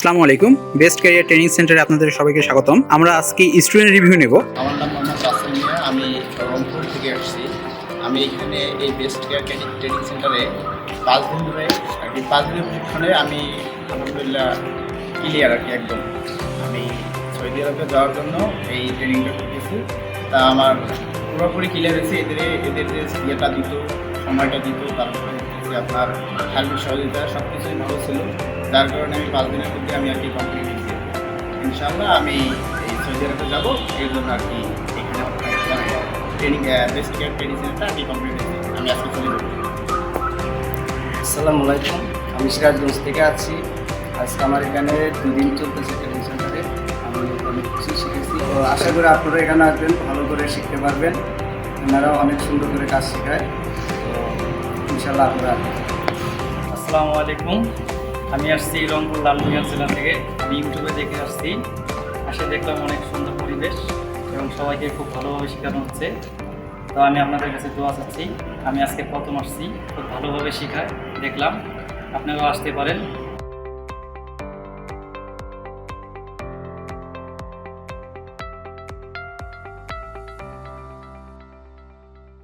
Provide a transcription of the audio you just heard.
আসসালামু আলাইকুম। Best career training সেন্টারে আপনাদের সবাইকে স্বাগতম। আমরা আজকে স্টুডেন্ট রিভিউ নেব। আমার নাম মোহাম্মদ রাসেল মিয়া, আমি রংপুর থেকে আসছি। আমি এখানে এই বেস্ট কেয়ার ট্রেনিং সেন্টারে 5 দিন ধরে আর কি 5 দিনের প্রশিক্ষণে আমি আলহামদুলিল্লাহ ক্লিয়ার আর কি একদম। আমি সৌদি আরবে যাওয়ার জন্য এই ট্রেনিংটা করতেছি। তা আমার পুরোপুরি ক্লিয়ার হয়েছে। এদের যে ইয়েটা দিত, সময়টা দিত, তারপরে হচ্ছে আপনার সার্বিক সহযোগিতা সব কিছুই ভালো ছিল, যার কারণে আমি 5 দিনের মধ্যে আমি আর কি কমপ্লিট দিচ্ছি। ইনশাআল্লাহ আমি এই সৌদি আরবে যাবো, এর জন্য আর কি এখানে ট্রেনিং বেস্ট কেয়ার ট্রেনিং সেন্টারটা আর কি কমপ্লিট হয়েছে। আমি আজকে চলে যাবো। আসসালামু আলাইকুম, আমি সিরাজগঞ্জ থেকে আছি। আজকে আমার এখানে 2 দিন চলতেছে ট্রেনিং সেন্টারে। আমি অনেক কিছু শিখেছি, তো আশা করি আপনারা এখানে আসবেন, ভালো করে শিখতে পারবেন। ওনারাও অনেক সুন্দর করে কাজ শেখায়, তো ইনশাল্লাহ আপনারা আসবেন। আসসালামু আলাইকুম, আমি আসছি রংপুর লালমিয়া জেলা থেকে। আমি ইউটিউবে দেখে আসছি, দেখলাম অনেক সুন্দর পরিবেশ এবং সবাইকে খুব ভালোভাবে শেখানো হচ্ছে। তো আমি আপনাদের কাছে দোয়া চাচ্ছি। আমি আজকে প্রথম আসছি, খুব ভালোভাবে শেখায় দেখলাম, আপনারাও আসতে পারেন।